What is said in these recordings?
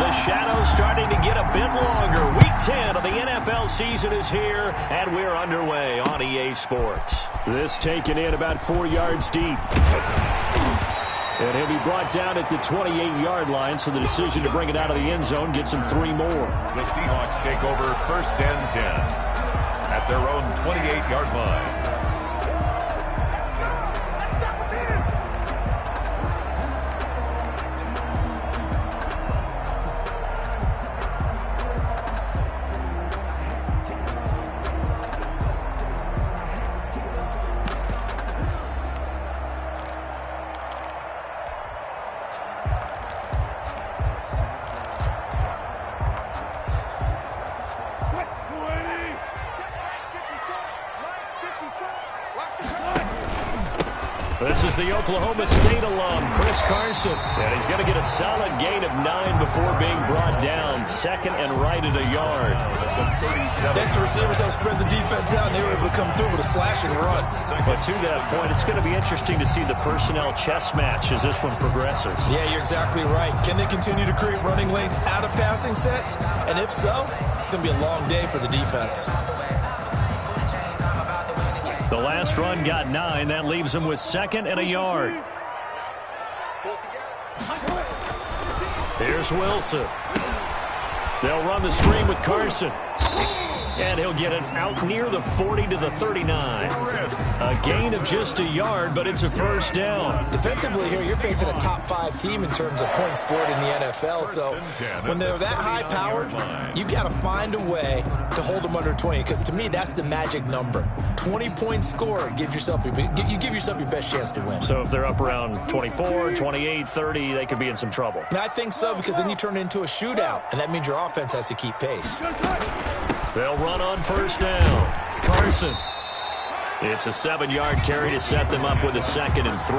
the shadows starting to get a bit longer. Week 10 of the NFL season is here, and we're underway on EA Sports. This taken in about 4 yards deep. And he'll be brought down at the 28-yard line, so the decision to bring it out of the end zone gets him 3 more. The Seahawks take over 1st and 10 at their own 28-yard line. This is the Oklahoma State alum, Chris Carson. And he's going to get a solid gain of 9 before being brought down. 2nd and right at a yard. Thanks to receivers that spread the defense out, and they were able to come through with a slashing run. But to that point, it's going to be interesting to see the personnel chess match as this one progresses. Yeah, you're exactly right. Can they continue to create running lanes out of passing sets? And if so, it's going to be a long day for the defense. The last run got 9. That leaves him with 2nd and a yard. Here's Wilson. They'll run the screen with Carson. And he'll get it out near the 40 to the 39. A gain of just a yard, but it's a 1st down. Defensively here, you're facing a top 5 team in terms of points scored in the NFL. So when they're that high powered, you've got to find a way to hold them under 20. Because to me, that's the magic number. 20 points scored gives yourself you give yourself your best chance to win. So if they're up around 24, 28, 30, they could be in some trouble. I think so, because then you turn it into a shootout, and that means your offense has to keep pace. They'll run on 1st down. Carson. It's a 7-yard carry to set them up with a 2nd and 3.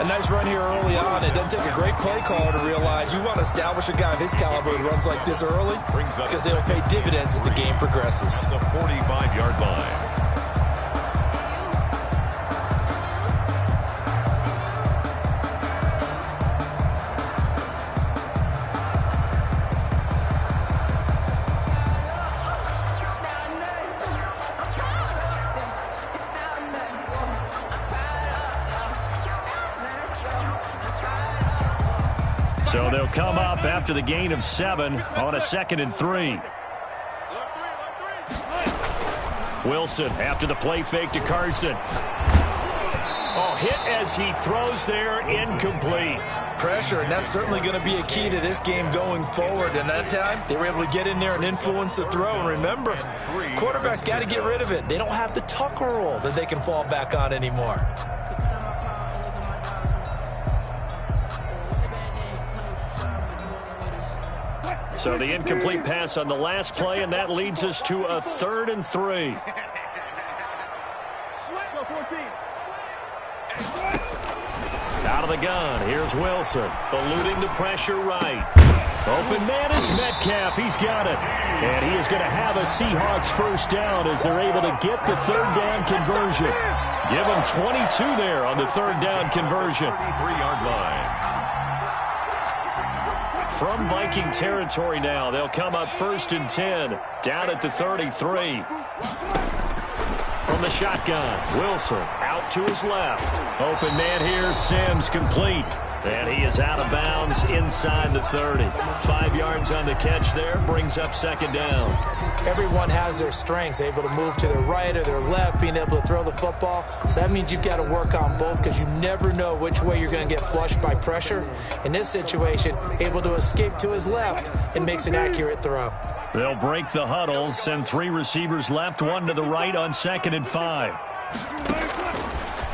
A nice run here early on. It doesn't take a great play caller to realize you want to establish a guy of his caliber who runs like this early, because they'll pay dividends as the game progresses. The 45-yard line. So they'll come up after the gain of 7 on a 2nd and 3. Wilson after the play fake to Carson. Oh, hit as he throws there, incomplete. Pressure, and that's certainly going to be a key to this game going forward. And that time, they were able to get in there and influence the throw. And remember, quarterbacks got to get rid of it. They don't have the Tucker rule that they can fall back on anymore. So the incomplete pass on the last play, and that leads us to a 3rd and 3. Out of the gun, here's Wilson, eluding the pressure right. Open man is Metcalf, he's got it. And he is going to have a Seahawks 1st down as they're able to get the 3rd down conversion. Give them 22 there on the 3rd down conversion. 3-yard line. From Viking territory now, they'll come up 1st and 10, down at the 33. From the shotgun, Wilson out to his left. Open man here, Sims complete. And he is out of bounds inside the 30. 5 yards on the catch there, brings up 2nd down. Everyone has their strengths, able to move to their right or their left, being able to throw the football. So that means you've got to work on both, because you never know which way you're going to get flushed by pressure. In this situation, able to escape to his left and makes an accurate throw. They'll break the huddle, send 3 receivers left, 1 to the right on 2nd and 5.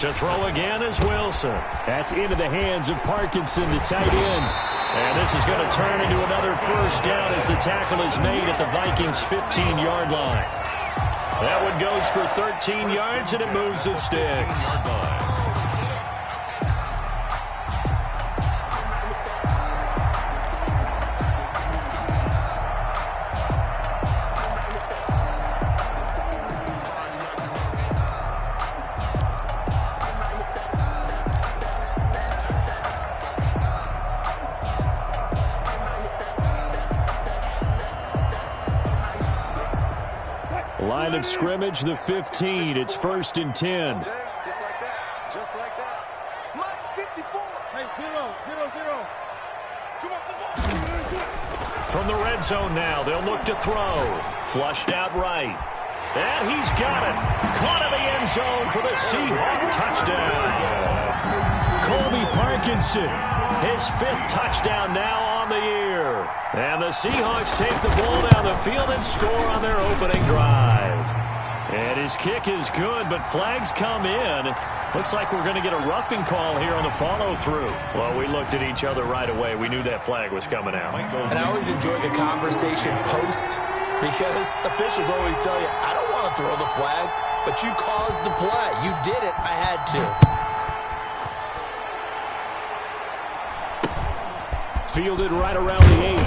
To throw again is Wilson. That's into the hands of Parkinson, the tight end. And this is going to turn into another 1st down as the tackle is made at the Vikings' 15-yard line. That one goes for 13 yards, and it moves the sticks. line of scrimmage, the 15. It's 1st and 10. Just like that. Just like that. Plus 54. Hey, zero. Come on. From the red zone now, they'll look to throw. Flushed out right. And he's got it. Caught in the end zone for the Seahawks touchdown. Colby Parkinson, his 5th touchdown now on the year. And the Seahawks take the ball down the field and score on their opening drive. And his kick is good, but flags come in. Looks like we're going to get a roughing call here on the follow-through. Well, we looked at each other right away. We knew that flag was coming out. And I always enjoy the conversation post, because officials always tell you, I don't want to throw the flag, but you caused the play. You did it. I had to. Fielded right around the 8.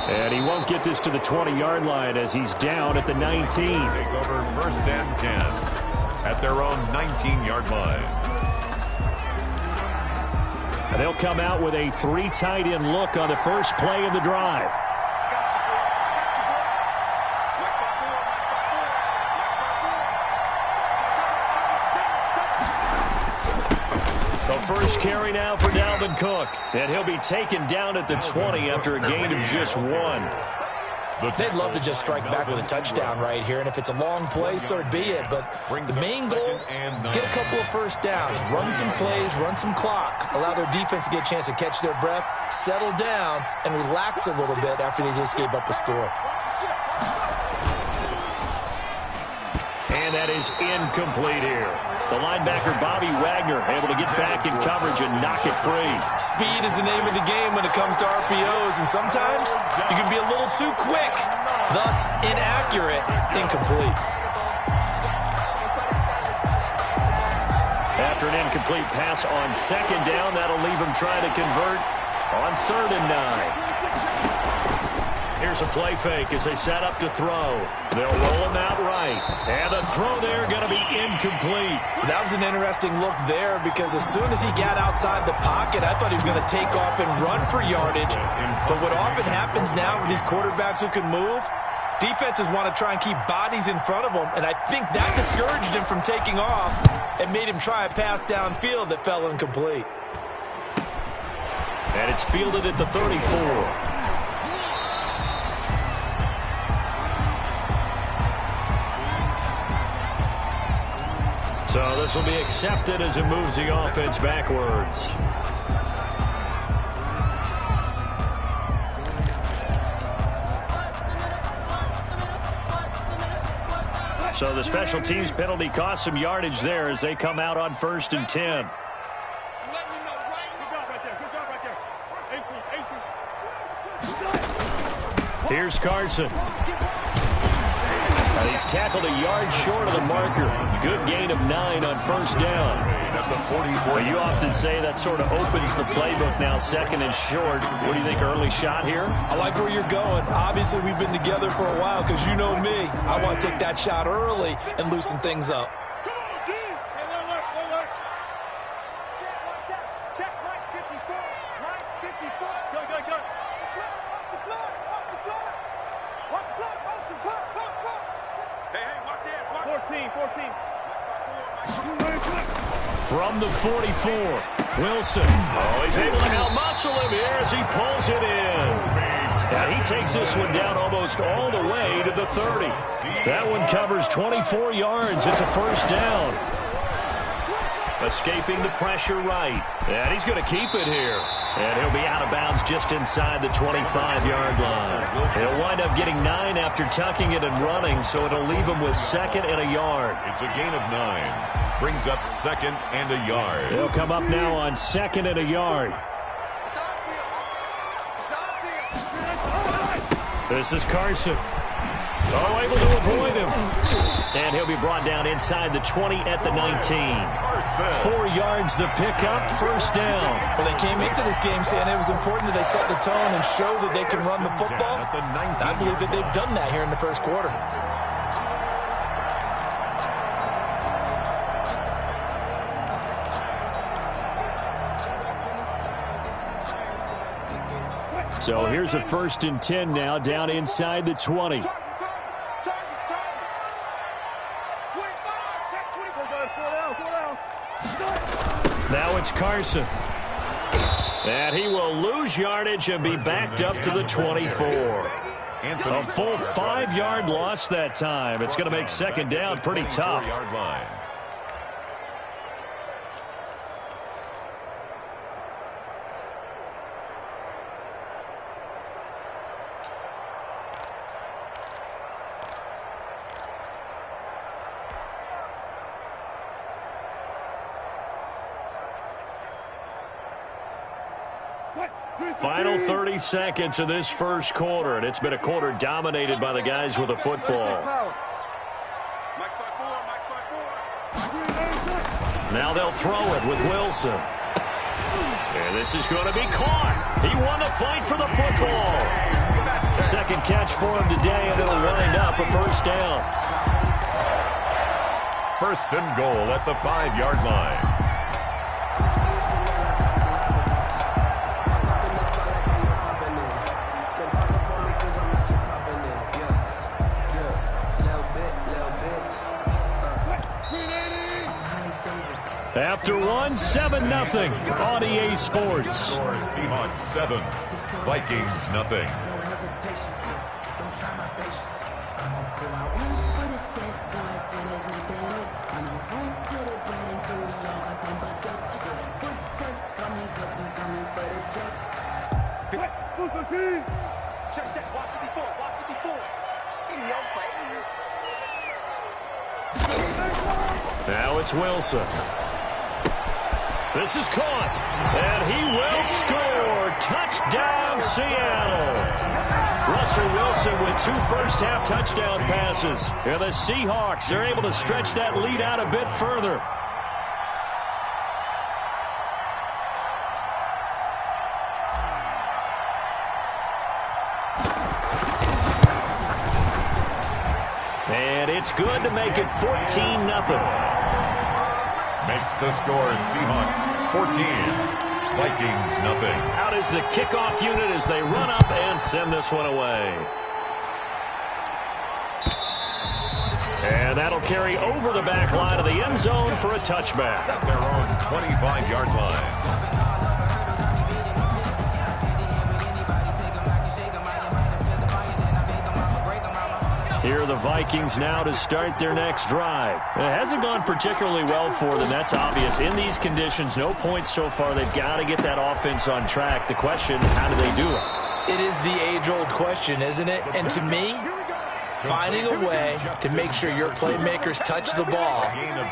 And he won't get this to the 20-yard line as he's down at the 19. Take over 1st and 10 at their own 19-yard line. And they'll come out with a 3 tight end look on the first play of the drive. First carry now for Dalvin Cook. And he'll be taken down at the 20 after a gain of just 1. They'd love to just strike back with a touchdown right here, and if it's a long play, so be it. But the main goal, get a couple of first downs, run some plays, run some clock, allow their defense to get a chance to catch their breath, settle down, and relax a little bit after they just gave up a score. And that is incomplete here. The linebacker, Bobby Wagner, able to get back in coverage and knock it free. Speed is the name of the game when it comes to RPOs, and sometimes you can be a little too quick, thus inaccurate, incomplete. After an incomplete pass on 2nd down, that'll leave him trying to convert on 3rd and 9. Here's a play fake as they set up to throw. They'll roll him out right. And the throw there going to be incomplete. That was an interesting look there because as soon as he got outside the pocket, I thought he was going to take off and run for yardage. But what often happens now with these quarterbacks who can move, defenses want to try and keep bodies in front of them. And I think that discouraged him from taking off and made him try a pass downfield that fell incomplete. And it's fielded at the 34. So this will be accepted as it moves the offense backwards. So the special teams penalty cost some yardage there as they come out on 1st and 10. Here's Carson. He's tackled a yard short of the marker. Good gain of 9 on 1st down. Well, you often say that sort of opens the playbook now, 2nd and short. What do you think, early shot here? I like where you're going. Obviously, we've been together for a while because you know me. I want to take that shot early and loosen things up. From the 44, Wilson. Oh, he's able to out-muscle him here as he pulls it in. And he takes this one down almost all the way to the 30. That one covers 24 yards. It's a 1st down. Escaping the pressure right. And he's going to keep it here. And he'll be out of bounds just inside the 25-yard line. He'll wind up getting 9 after tucking it and running, so it'll leave him with 2nd and a yard. It's a gain of 9. Brings up 2nd and a yard. They'll come up now on 2nd and a yard. This is Carson. Oh, able to avoid him. And he'll be brought down inside the 20 at the 19. 4 yards the pickup, 1st down. Well, they came into this game saying it was important that they set the tone and show that they can run the football. I believe that they've done that here in the 1st quarter. So here's a 1st and 10 now down inside the 20. It's Carson. And he will lose yardage and be backed up to the 24. A full 5-yard loss that time. It's going to make second down pretty tough. Final 30 seconds of this first quarter, and it's been a quarter dominated by the guys with the football. Now they'll throw it with Wilson. And this is going to be caught. He won the fight for the football. The second catch for him today, and it'll wind up a first down. First and goal at the 5-yard line. After one, 7-0 on EA Sports. Seahawks 7, Vikings nothing. Check, watch 54. In your face. Now it's Wilson. This is caught, and he will score. Touchdown, Seattle. Russell Wilson with 2 first-half touchdown passes. And the Seahawks are able to stretch that lead out a bit further. And it's good to make it 14-0. Makes the score Seahawks 14, Vikings nothing. Out is the kickoff unit as they run up and send this one away. And that'll carry over the back line of the end zone for a touchback. At their own 25-yard line. Here are the Vikings now to start their next drive. It hasn't gone particularly well for them. That's obvious. In these conditions, no points so far. They've got to get that offense on track. The question, how do they do it? It is the age-old question, isn't it? And to me, finding a way to make sure your playmakers touch the ball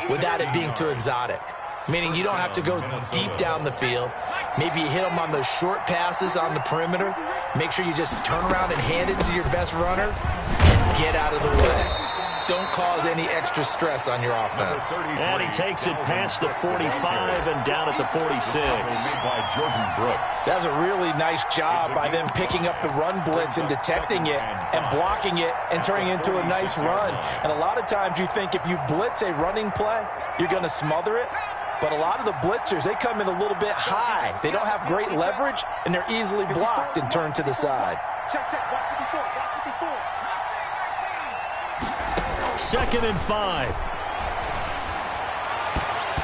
without it being too exotic. Meaning you don't have to go deep down the field. Maybe you hit them on those short passes on the perimeter. Make sure you just turn around and hand it to your best runner. Get out of the way. Don't cause any extra stress on your offense. And he takes it past the 45 and down at the 46. That's a really nice job by them picking up the run blitz and detecting it and blocking it and turning it into a nice run. And a lot of times you think if you blitz a running play, you're going to smother it. But a lot of the blitzers, they come in a little bit high. They don't have great leverage, and they're easily blocked and turned to the side. Check, watch 54. 2nd and 5.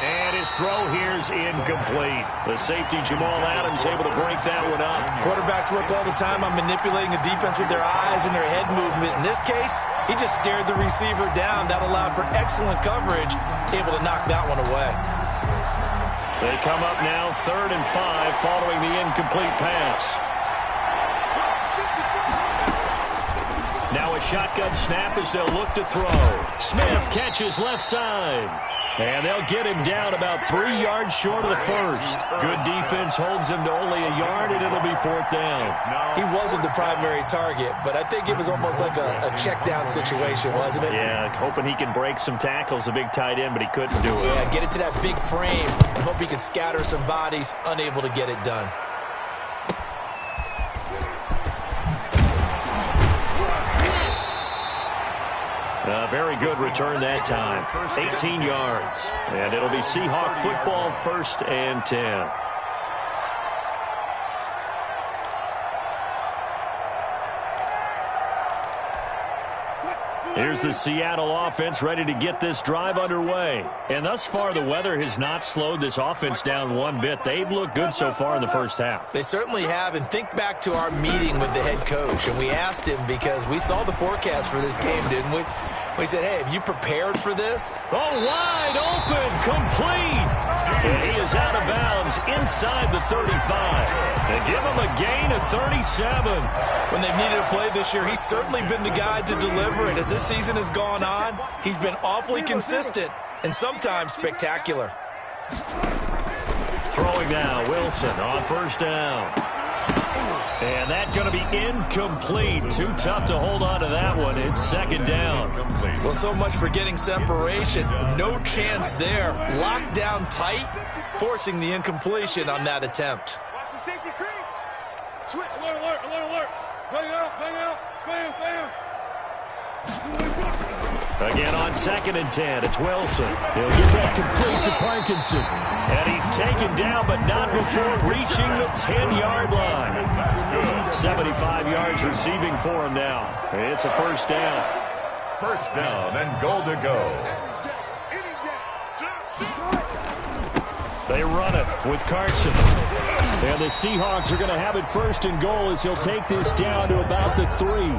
And his throw here's incomplete. The safety, Jamal Adams, able to break that one up. Quarterbacks work all the time on manipulating the defense with their eyes and their head movement. In this case, he just stared the receiver down. That allowed for excellent coverage, able to knock that one away. They come up now 3rd and 5 following the incomplete pass. Now a shotgun snap as they'll look to throw. Smith catches left side. And they'll get him down about 3 yards short of the first. Good defense holds him to only a yard, and it'll be 4th down. He wasn't the primary target, but I think it was almost like a check down situation, wasn't it? Yeah, hoping he can break some tackles, a big tight end, but he couldn't do it. Yeah, get it to that big frame and hope he can scatter some bodies, unable to get it done. Very good return that time. 18 yards. And it'll be Seahawk football 1st and 10. Here's the Seattle offense ready to get this drive underway. And thus far, the weather has not slowed this offense down one bit. They've looked good so far in the first half. They certainly have. And think back to our meeting with the head coach. And we asked him because we saw the forecast for this game, didn't we? We said, hey, have you prepared for this? Oh, wide open, complete. And he is out of bounds inside the 35. They give him a gain of 37. When they've needed a play this year, he's certainly been the guy to deliver it. As this season has gone on, he's been awfully consistent and sometimes spectacular. Throwing now, Wilson on first down. And that's going to be incomplete. Too tough to hold on to that one. It's second down. Well, so much for getting separation. No chance there. Locked down tight, forcing the incompletion on that attempt. Watch the safety creep. Switch. Alert, alert, alert, alert. Bang out, bang out, bam, bam. Again on 2nd and 10, it's Wilson. He'll get that complete to Parkinson. And he's taken down, but not before reaching the 10-yard line. 75 yards receiving for him now. It's a first down. First down and goal to go. They run it with Carson. And the Seahawks are going to have it first and goal as he'll take this down to about the 3.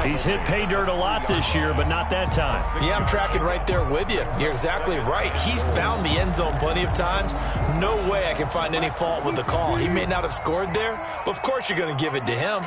He's hit pay dirt a lot this year, but not that time. Yeah, I'm tracking right there with you. You're exactly right. He's found the end zone plenty of times. No way I can find any fault with the call. He may not have scored there, but of course you're going to give it to him.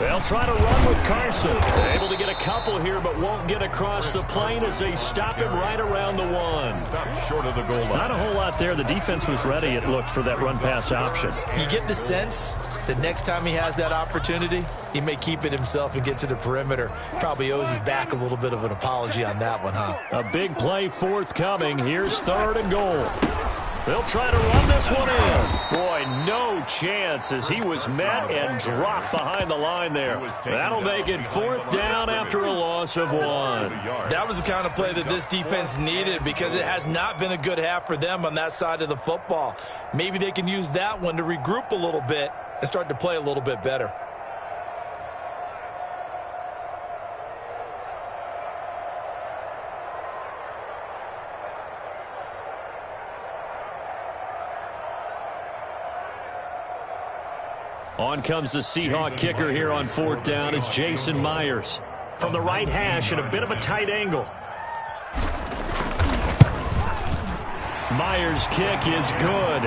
They'll try to run with Carson. Able to get a couple here, but won't get across the plane as they stop him right around the 1. Stop short of the goal line. Not a whole lot there. The defense was ready, it looked, for that run-pass option. You get the sense that next time he has that opportunity, he may keep it himself and get to the perimeter. Probably owes his back a little bit of an apology on that one, huh? A big play forthcoming. Here's 3rd and goal. They'll try to run this one in. Boy, no chance as he was met and dropped behind the line there. That'll make it 4th down after a loss of 1. That was the kind of play that this defense needed because it has not been a good half for them on that side of the football. Maybe they can use that one to regroup a little bit and start to play a little bit better. On comes the Seahawk kicker here on 4th down. It's Jason Myers. From the right hash at a bit of a tight angle. Myers' kick is good.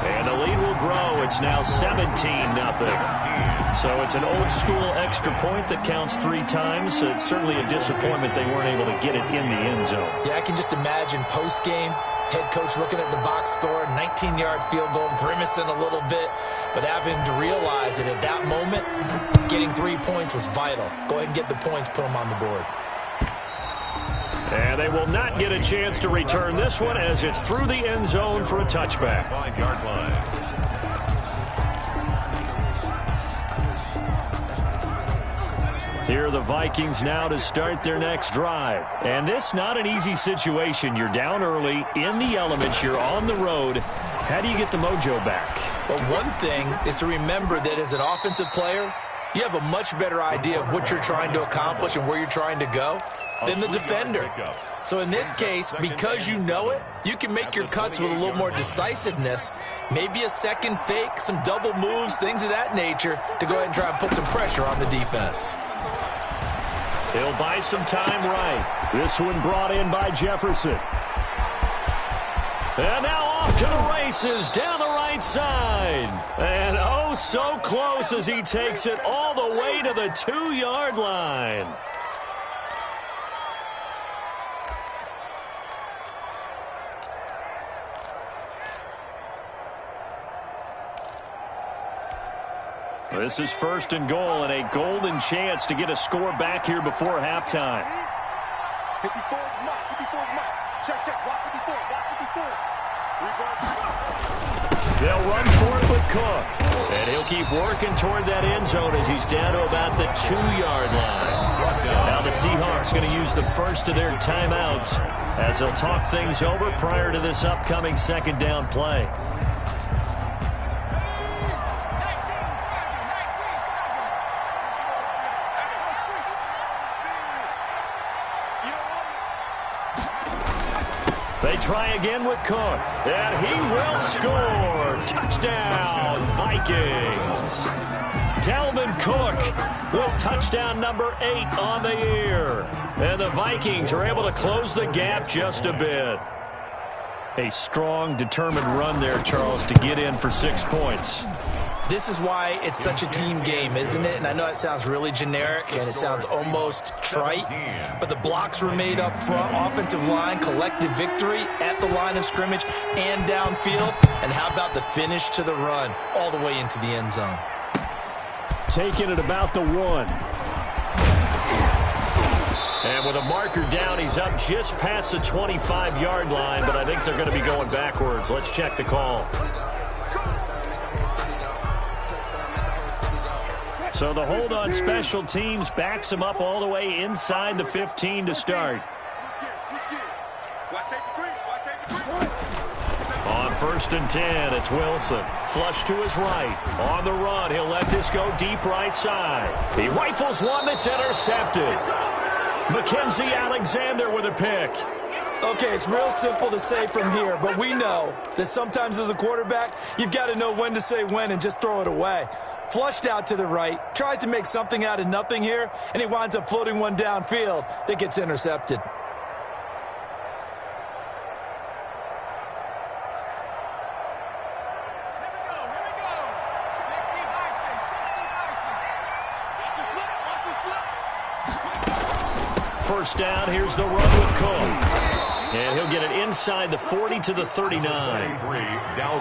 And the lead will grow. It's now 17-0. So it's an old-school extra point that counts 3 times. It's certainly a disappointment they weren't able to get it in the end zone. Yeah, I can just imagine post-game, head coach looking at the box score, 19-yard field goal, grimacing a little bit, but having to realize that at that moment, getting 3 points was vital. Go ahead and get the points, put them on the board. And they will not get a chance to return this one as it's through the end zone for a touchback. 5-yard line. Here are the Vikings now to start their next drive. And this not an easy situation. You're down early, in the elements, you're on the road. How do you get the mojo back? Well, one thing is to remember that as an offensive player, you have a much better idea of what you're trying to accomplish and where you're trying to go than the defender. So in this case, because you know it, you can make your cuts with a little more decisiveness, maybe a second fake, some double moves, things of that nature, to go ahead and try and put some pressure on the defense. He'll buy some time right. This one brought in by Jefferson. And now off to the races down the right side. And oh, so close as he takes it all the way to the 2-yard line. This is 1st and goal and a golden chance to get a score back here before halftime. 54 Mike, 54 Mike. Check, check, block 54, block 54. They'll run for it with Cook. And he'll keep working toward that end zone as he's down to about the 2-yard line. Now the Seahawks going to use the first of their timeouts as they'll talk things over prior to this upcoming 2nd down play. They try again with Cook, and he will score. Touchdown, Vikings. Dalvin Cook with touchdown number 8 on the year. And the Vikings are able to close the gap just a bit. A strong, determined run there, Charles, to get in for 6 points. This is why it's such a team game, isn't it? And I know it sounds really generic and it sounds almost trite, but the blocks were made up front, offensive line, collective victory at the line of scrimmage and downfield. And how about the finish to the run all the way into the end zone? Taking it about the 1. And with a marker down, he's up just past the 25-yard line, but I think they're going to be going backwards. Let's check the call. So the hold on special teams backs him up all the way inside the 15 to start. On 1st and 10, it's Wilson. Flush to his right. On the run, he'll let this go deep right side. He rifles one that's intercepted. Mackenzie Alexander with a pick. Okay, it's real simple to say from here, but we know that sometimes as a quarterback, you've got to know when to say when and just throw it away. Flushed out to the right, tries to make something out of nothing here, and he winds up floating one downfield that gets intercepted. First down, here's the run with Cook. And he'll get it inside the 40 to the 39.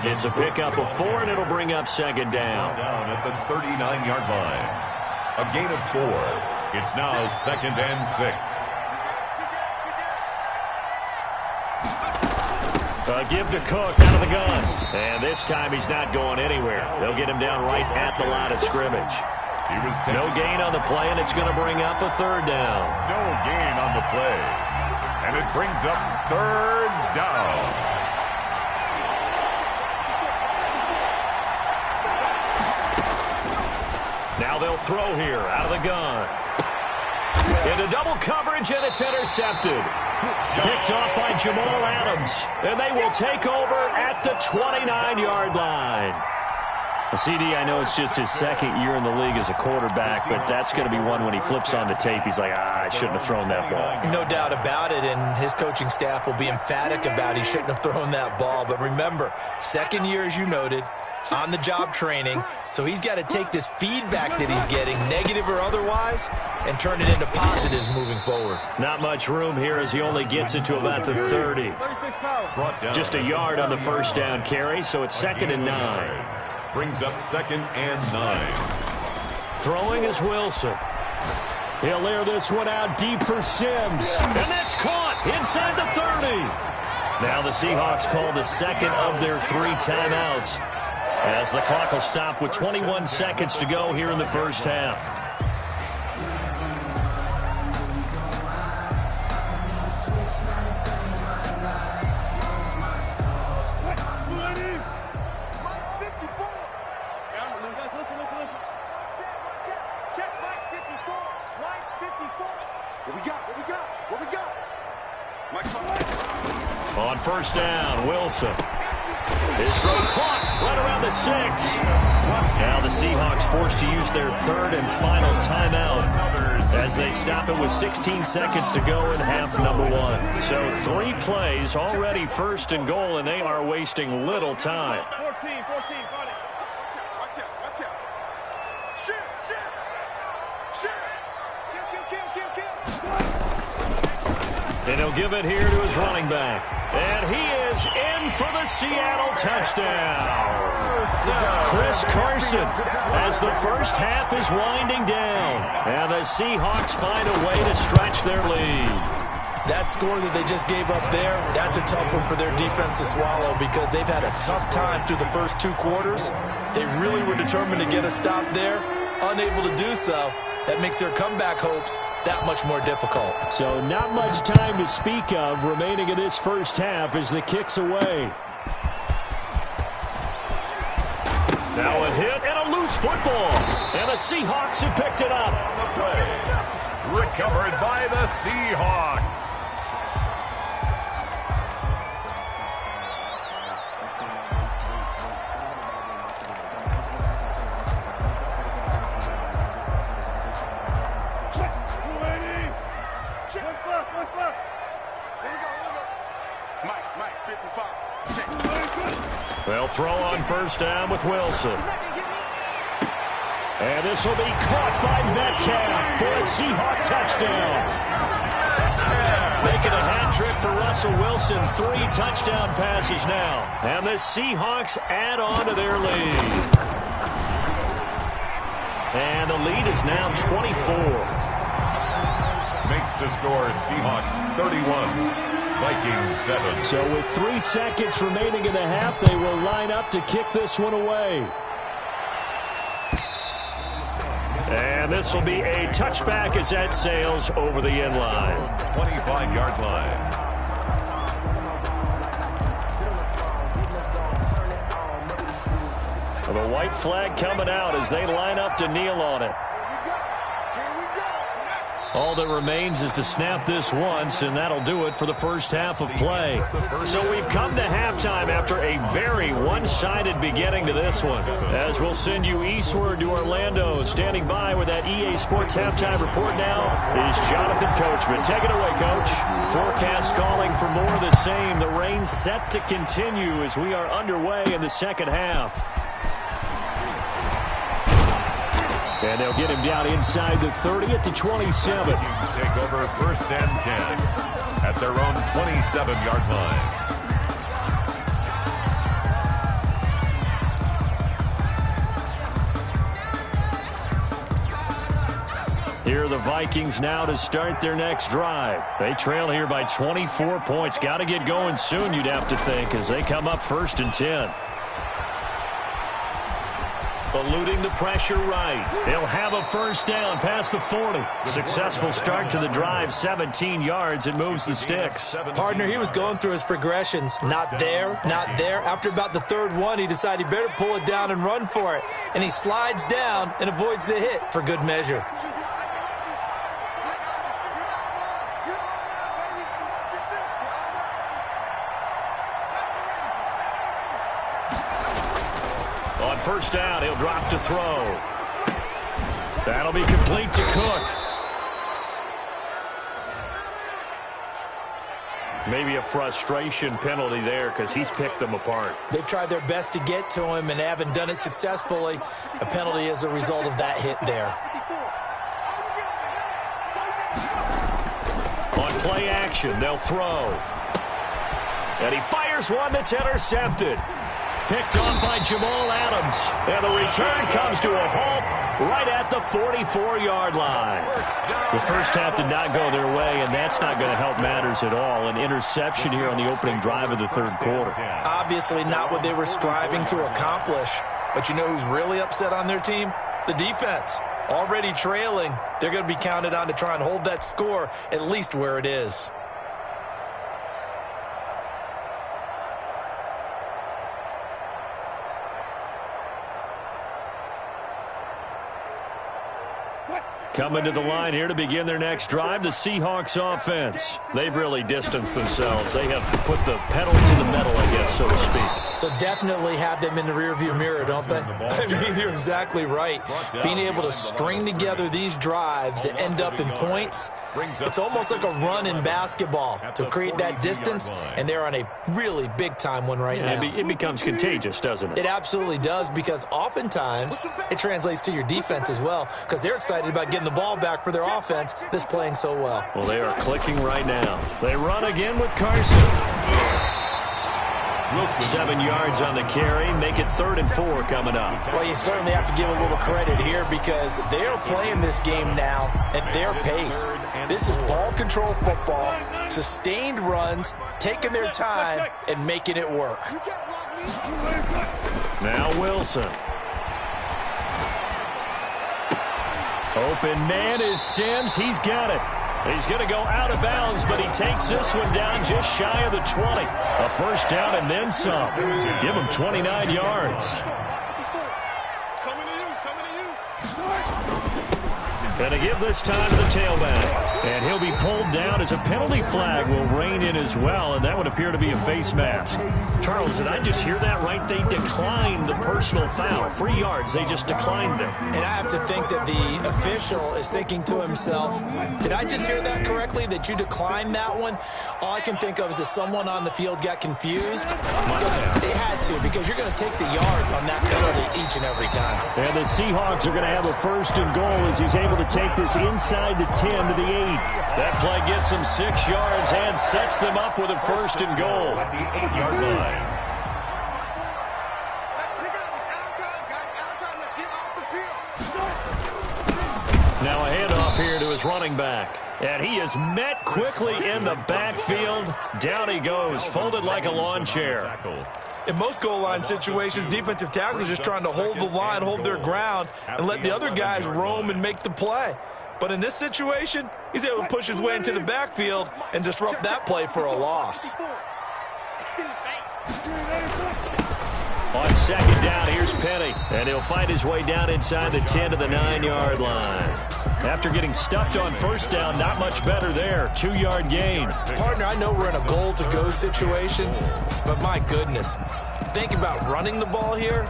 It's a pickup of 4, and it'll bring up 2nd down. Down at the 39-yard line. A gain of 4. It's now 2nd and 6. Give to Cook out of the gun. And this time he's not going anywhere. They'll get him down right at the line of scrimmage. No gain on the play, and it's going to bring up a 3rd down. No gain on the play. And it brings up 3rd down. Now they'll throw here out of the gun. Into double coverage, and it's intercepted. Picked off by Jamal Adams. And they will take over at the 29-yard line. CD, I know it's just his 2nd year in the league as a quarterback, but that's going to be one when he flips on the tape, he's like, I shouldn't have thrown that ball. No doubt about it, and his coaching staff will be emphatic about he shouldn't have thrown that ball. But remember, 2nd year, as you noted, on-the-job training, so he's got to take this feedback that he's getting, negative or otherwise, and turn it into positives moving forward. Not much room here as he only gets it to about the 30. Just a yard on the first down carry, so it's 2nd and 9. Brings up 2nd and 9. Throwing is Wilson. He'll air this one out deep for Sims. And that's caught inside the 30. Now the Seahawks call the 2nd of their 3 timeouts, as the clock will stop with 21 seconds to go here in the first half. On first down, Wilson. His throw caught right around the 6. Now the Seahawks forced to use their 3rd and final timeout as they stop it with 16 seconds to go in half number 1. So 3 plays already 1st and goal, and they are wasting little time. 14, got it. Watch out. Shoot. Kill. And he'll give it here to his running back. And he is in for the Seattle touchdown. Chris Carson, as the first half is winding down. And the Seahawks find a way to stretch their lead. That score that they just gave up there, that's a tough one for their defense to swallow because they've had a tough time through the first 2 quarters. They really were determined to get a stop there, unable to do so. That makes their comeback hopes that much more difficult. So not much time to speak of remaining in this first half as the kick's away. Now a hit and a loose football. And the Seahawks have picked it up. Recovered by the Seahawks. Mike, 55. Check. They'll throw on first down with Wilson. And this will be caught by Metcalf for a Seahawk touchdown. Making a hat trick for Russell Wilson. 3 touchdown passes now. And the Seahawks add on to their lead. And the lead is now 24. Makes the score Seahawks 31, Vikings 7. So with 3 seconds remaining in the half, they will line up to kick this one away. And this will be a touchback as that sails over the end line. 25-yard line. The white flag coming out as they line up to kneel on it. All that remains is to snap this once, and that'll do it for the first half of play. So we've come to halftime after a very one-sided beginning to this one. As we'll send you eastward to Orlando. Standing by with that EA Sports halftime report now is Jonathan Coachman. Take it away, Coach. Forecast calling for more of the same. The rain set to continue as we are underway in the second half. And they'll get him down inside the 30 at the 27. Take over first and 10 at their own 27-yard line. Here are the Vikings now to start their next drive. They trail here by 24 points. Got to get going soon, you'd have to think, as they come up first and 10. Eluding the pressure right. They'll have a first down past the 40. Successful start to the drive, 17 yards, and moves the sticks. Partner, he was going through his progressions. Not there, not there. After about the third one, he decided he better pull it down and run for it. And he slides down and avoids the hit for good measure. On first down, he'll drop to throw. That'll be complete to Cook. Maybe a frustration penalty there because he's picked them apart. They've tried their best to get to him and haven't done it successfully. A penalty as a result of that hit there. On play action, they'll throw. And he fires one that's intercepted. Picked off by Jamal Adams. And the return comes to a halt right at the 44-yard line. The first half did not go their way, and that's not going to help matters at all. An interception here on the opening drive of the third quarter. Obviously not what they were striving to accomplish. But you know who's really upset on their team? The defense. Already trailing. They're going to be counted on to try and hold that score at least where it is. Coming to the line here to begin their next drive, the Seahawks offense. They've really distanced themselves. They have put the pedal to the metal, I guess, so to speak. So definitely have them in the rearview mirror, don't they? I mean, you're exactly right. Being able to string together these drives that end up in points, it's almost like a run in basketball to create that distance, and they're on a really big-time one right now. It becomes contagious, doesn't it? It absolutely does, because oftentimes it translates to your defense as well, because they're excited about getting the ball back for their offense that's playing so well. Well, they are clicking right now. They run again with Carson. 7 yards on the carry. Make it 3rd and 4 coming up. Well, you certainly have to give a little credit here because they are playing this game now at their pace. This is ball control football, sustained runs, taking their time, and making it work. Now Wilson. Open man is Sims. He's got it. He's going to go out of bounds, but he takes this one down just shy of the 20. A first down and then some. Give him 29 yards. And to give this time to the tailback. And he'll be pulled down as a penalty flag will rein in as well, and that would appear to be a face mask. Charles, did I just hear that right? They declined the personal foul. 3 yards, they just declined it. And I have to think that the official is thinking to himself, did I just hear that correctly, that you declined that one? All I can think of is that someone on the field got confused. They had to, because you're going to take the yards on that penalty each and every time. And the Seahawks are going to have a 1st and goal as he's able to take this inside the 10 to the 8. That play gets him 6 yards and sets them up with a 1st and goal. At the 8-yard line. Let's pick it up. It's out time, guys. Out time. Let's get off the field. Now a handoff here to his running back. And he is met quickly in the backfield. Down he goes, folded like a lawn chair. In most goal line situations, defensive tackles are just trying to hold the line, hold their ground, and let the other guys roam and make the play. But in this situation, he's able to push his way into the backfield and disrupt that play for a loss. On 2nd down, here's Penny. And he'll find his way down inside the 10 to the 9-yard line. After getting stuffed on 1st down, not much better there. 2-yard gain. Partner, I know we're in a goal-to-go situation, but my goodness, think about running the ball here.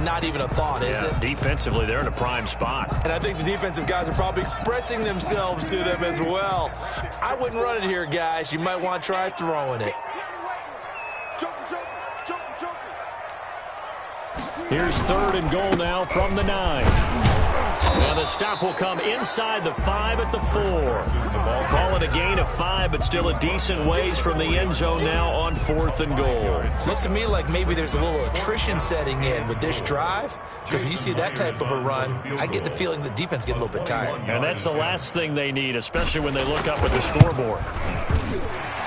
Not even a thought, is it? Defensively, they're in a prime spot. And I think the defensive guys are probably expressing themselves to them as well. I wouldn't run it here, guys. You might want to try throwing it. Here's 3rd and goal now from the 9. Now the stop will come inside the 5 at the 4. Call it a gain of 5, but still a decent ways from the end zone now on 4th and goal. Looks to me like maybe there's a little attrition setting in with this drive, because when you see that type of a run, I get the feeling the defense gets a little bit tired. And that's the last thing they need, especially when they look up at the scoreboard.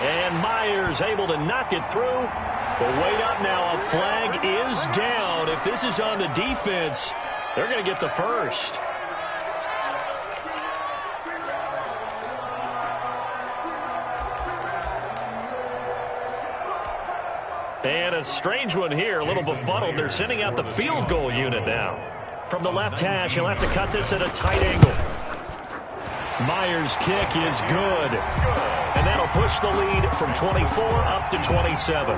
And Myers able to knock it through. But wait up now, a flag is down. If this is on the defense, they're going to get the 1st. And a strange one here, a little befuddled. They're sending out the field goal unit now. From the left hash, he'll have to cut this at a tight angle. Myers' kick is good. And that'll push the lead from 24 up to 27.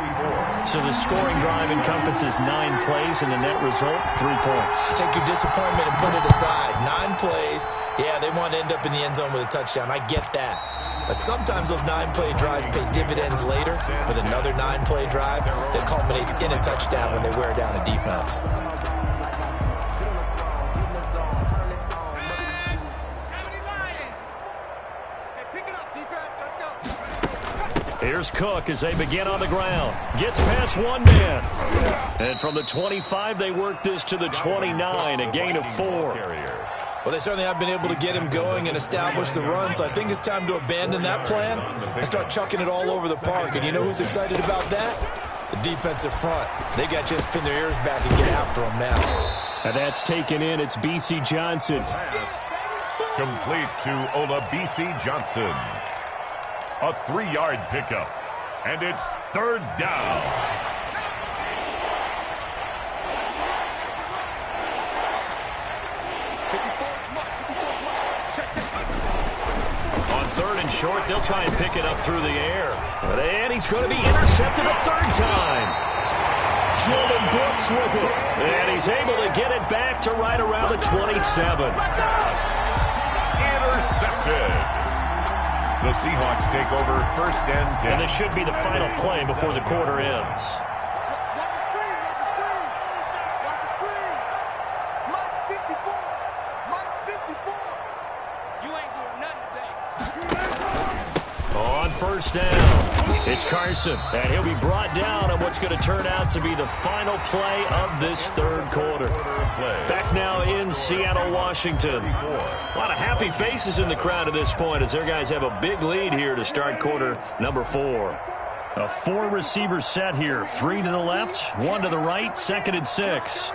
So the scoring drive encompasses 9 plays, and the net result, 3 points. Take your disappointment and put it aside. 9 plays, yeah, they want to end up in the end zone with a touchdown. I get that. But sometimes those 9-play drives pay dividends later with another 9-play drive that culminates in a touchdown when they wear down a defense. Here's Cook as they begin on the ground. Gets past one man. And from the 25, they work this to the 29, a gain of 4. Well, they certainly have been able to get him going and establish the run, so I think it's time to abandon that plan and start chucking it all over the park. And you know who's excited about that? The defensive front. They got to just pin their ears back and get after him now. And that's taken in. It's B.C. Johnson. Complete to Olabisi Johnson. A 3-yard pickup, and it's 3rd down. On 3rd and short, they'll try and pick it up through the air. And he's going to be intercepted a 3rd time. Jordan Brooks with it. And he's able to get it back to right around the 27. Intercepted. The Seahawks take over 1st and 10. And this should be the final play before the quarter ends. Watch the screen. Watch the screen. Watch the screen. Mike's 54. Mike's 54. You ain't doing nothing today. On 1st down, it's Carson. And he'll be brought down on what's going to turn out to be the final play of this 3rd quarter. Back now in Seattle, Washington. A lot of happy faces in the crowd at this point as their guys have a big lead here to start quarter number 4. A 4-receiver set here. 3 to the left, 1 to the right, 2nd and 6.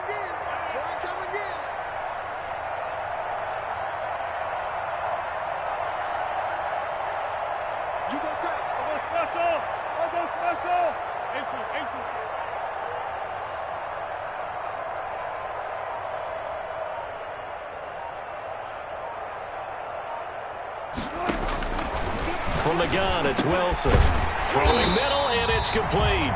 From the gun, it's Wilson. Throwing middle, and it's complete.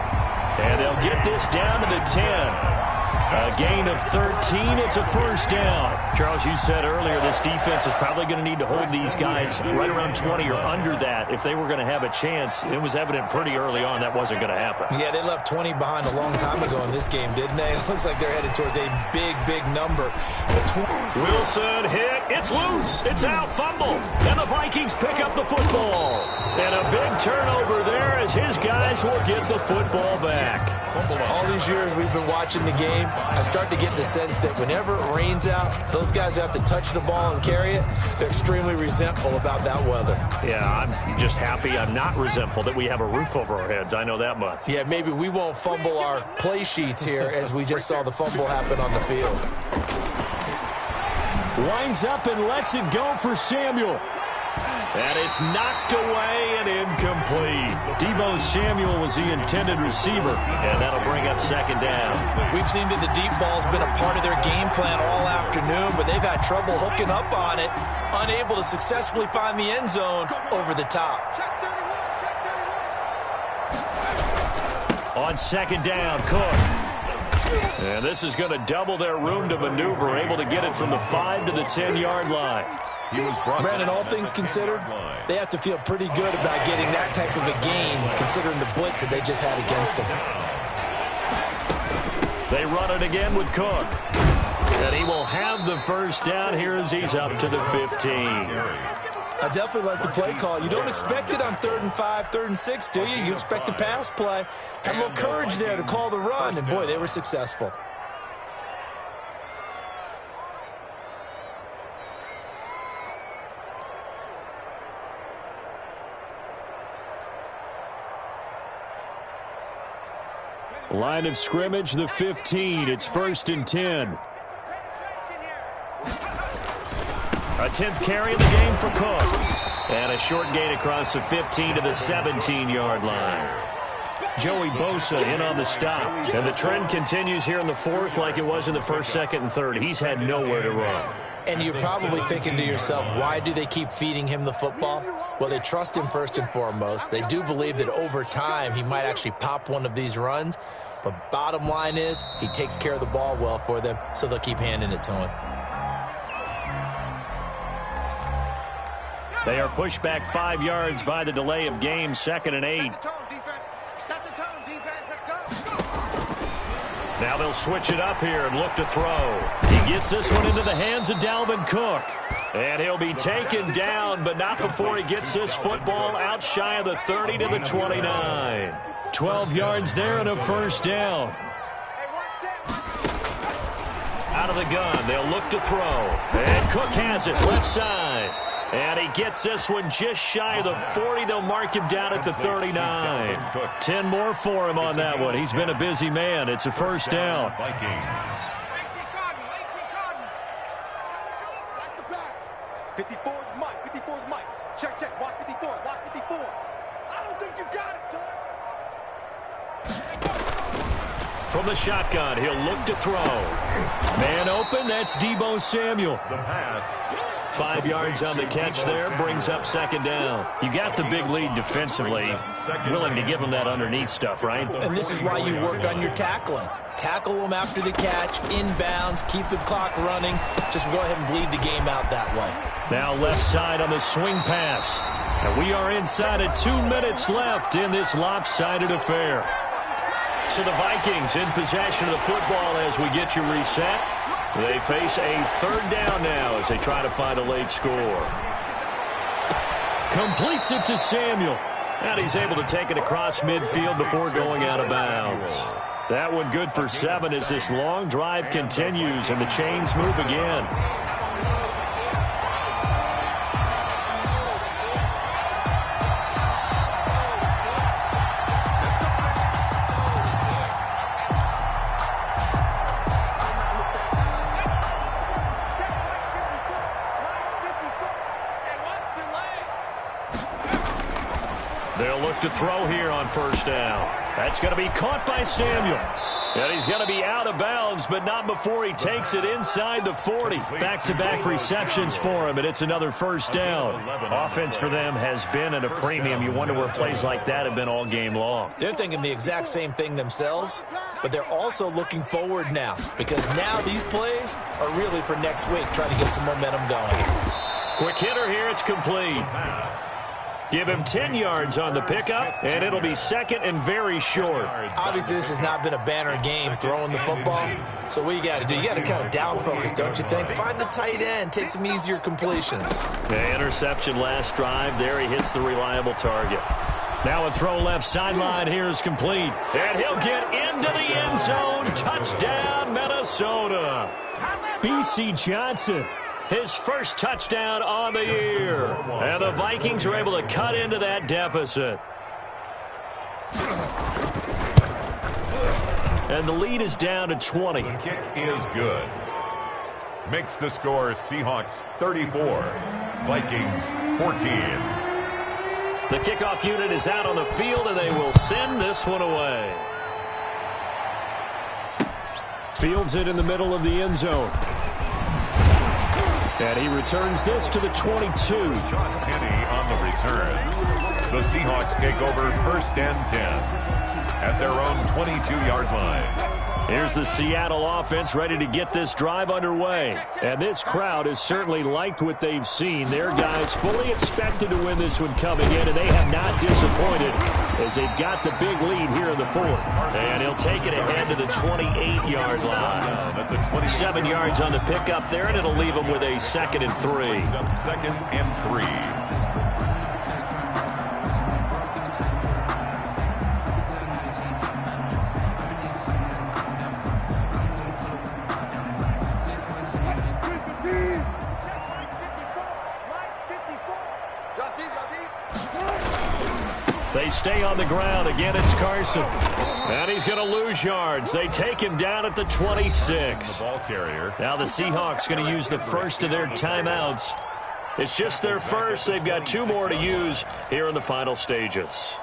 And they'll get this down to the 10. A gain of 13. It's a first down. Charles, you said earlier this defense is probably going to need to hold these guys right around 20 or under that if they were going to have a chance. It was evident pretty early on that wasn't going to happen. Yeah, they left 20 behind a long time ago in this game, didn't they? It looks like they're headed towards a big, big number. Wilson hit. It's loose. It's out. Fumble. And the Vikings pick up the football. And a big turnover there as his guys will get the football back. All these years we've been watching the game, I start to get the sense that whenever it rains out, those guys who have to touch the ball and carry it, they're extremely resentful about that weather. Yeah, I'm just happy I'm not resentful that we have a roof over our heads. I know that much. Yeah, maybe we won't fumble our play sheets here as we just saw the fumble happen on the field. Winds up and lets it go for Samuel. And it's knocked away and incomplete. Deebo Samuel was the intended receiver, and that'll bring up second down. We've seen that the deep ball's been a part of their game plan all afternoon, but they've had trouble hooking up on it, unable to successfully find the end zone over the top. On second down, Cook. And this is going to double their room to maneuver, able to get it from the 5 to the 10-yard line. Brandon, all things considered, they have to feel pretty good about getting that type of a gain, considering the blitz that they just had against them. They run it again with Cook. And he will have the first down here as he's up to the 15. I definitely like the play call. You don't expect it on 3rd and 5, 3rd and 6, do you? You expect a pass play. Had a little courage there to call the run, and boy, they were successful. Line of scrimmage, the 15. It's 1st and 10. A 10th carry of the game for Cook. And a short gain across the 15 to the 17-yard line. Joey Bosa in on the stop. And the trend continues here in the 4th like it was in the 1st, 2nd, and 3rd. He's had nowhere to run. And you're probably thinking to yourself, why do they keep feeding him the football? Well, they trust him first and foremost. They do believe that over time he might actually pop one of these runs. But bottom line is he takes care of the ball well for them, so they'll keep handing it to him. They are pushed back 5 yards by the delay of game, 2nd and 8. Now they'll switch it up here and look to throw. He gets this one into the hands of Dalvin Cook. And he'll be taken down, but not before he gets this football out shy of the 30 to the 29. 12 yards there and a first down. Out of the gun, they'll look to throw. And Cook has it, left side. And he gets this one just shy of the 40. They'll mark him down at the 39. 10 more for him on that one. He's been a busy man. It's a first down. Vikings. 54 is Mike. 54 is Mike. Check, check. Watch 54. Watch 54. I don't think you got it, son. From the shotgun, he'll look to throw. Man open, that's Deebo Samuel. The pass. 5 yards on the catch there, brings up second down. You got the big lead defensively, willing to give them that underneath stuff, right? And this is why you work on your tackling. Tackle them after the catch, inbounds, keep the clock running. Just go ahead and bleed the game out that way. Now left side on the swing pass. And we are inside of 2 minutes left in this lopsided affair. So the Vikings in possession of the football as we get you reset. They face a third down now as they try to find a late score. Completes it to Samuel. And he's able to take it across midfield before going out of bounds. That one good for 7 as this long drive continues and the chains move again. They'll look to throw here on first down. That's going to be caught by Samuel. And he's going to be out of bounds, but not before he takes it inside the 40. Back-to-back receptions for him, and it's another first down. Offense for them has been at a premium. You wonder where plays like that have been all game long. They're thinking the exact same thing themselves, but they're also looking forward now, because now these plays are really for next week, trying to get some momentum going. Quick hitter here, it's complete. Give him 10 yards on the pickup, and it'll be second and very short. Obviously, this has not been a banner game throwing the football. So what you got to do, you got to kind of down focus, don't you think? Find the tight end, take some easier completions. The interception last drive. There he hits the reliable target. Now a throw left sideline here is complete. And he'll get into the end zone. Touchdown, Minnesota. B.C. Johnson. His first touchdown on the year. And the Vikings are able to cut into that deficit. And the lead is down to 20. The kick is good. Makes the score Seahawks 34, Vikings 14. The kickoff unit is out on the field, and they will send this one away. Fields it in the middle of the end zone. And he returns this to the 22. Sean Penny on the return. The Seahawks take over first and 10 at their own 22-yard line. Here's the Seattle offense ready to get this drive underway. And this crowd has certainly liked what they've seen. Their guys fully expected to win this one coming in, and they have not disappointed as they've got the big lead here in the fourth. And he'll take it ahead to the 28-yard line. 7 yards on the pickup there, and it'll leave them with a 2nd and 3. Second and 3. They stay on the ground. Again, it's Carson. And he's going to lose yards. They take him down at the 26. The ball carrier. Now the Seahawks going to use the first of their timeouts. It's just their first. They've got 2 more to use here in the final stages.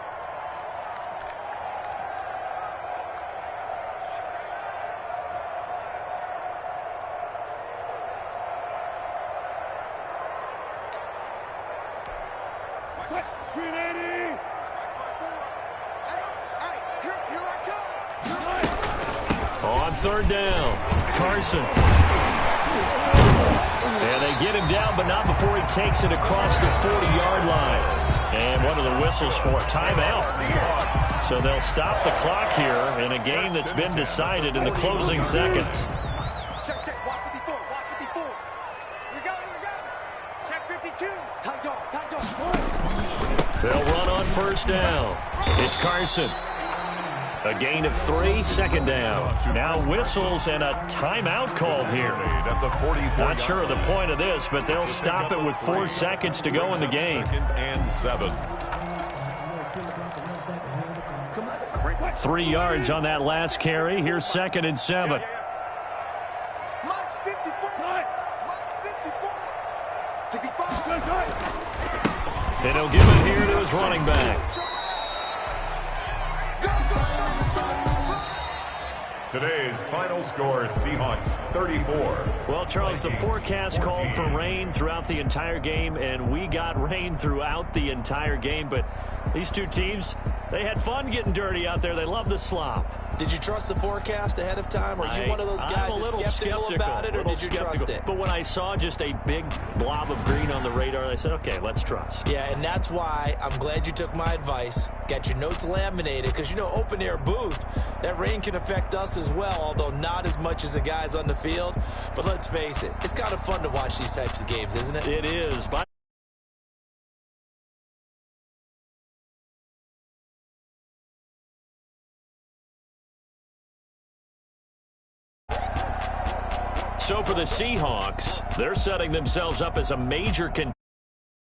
On third down, Carson. And they get him down, but not before he takes it across the 40-yard line. And what are the whistles for? Timeout. So they'll stop the clock here in a game that's been decided in the closing seconds. Check, check, watch 54, watch 54. We got it. Check 52. Tight dog. They'll run on first down. It's Carson. A gain of 3, 2nd down. Now whistles and a timeout called here. Not sure of the point of this, but they'll stop it with 4 seconds to go in the game. 2nd and 7. 3 yards on that last carry. Here's 2nd and 7. Mine's 54. Mine's 54. 65. And he'll give it here to his running back. Today's final score, Seahawks 34. Well, Charles, the forecast called for rain throughout the entire game, and we got rain throughout the entire game. But these two teams, they had fun getting dirty out there. They love the slop. Did you trust the forecast ahead of time? Are you one of those guys that's skeptical about it, or did you trust it? But when I saw just a big blob of green on the radar, I said, okay, let's trust. Yeah, and that's why I'm glad you took my advice. Got your notes laminated, because, you know, open-air booth, that rain can affect us as well, although not as much as the guys on the field. But let's face it, it's kind of fun to watch these types of games, isn't it? It is. So for the Seahawks, they're setting themselves up as a major contender.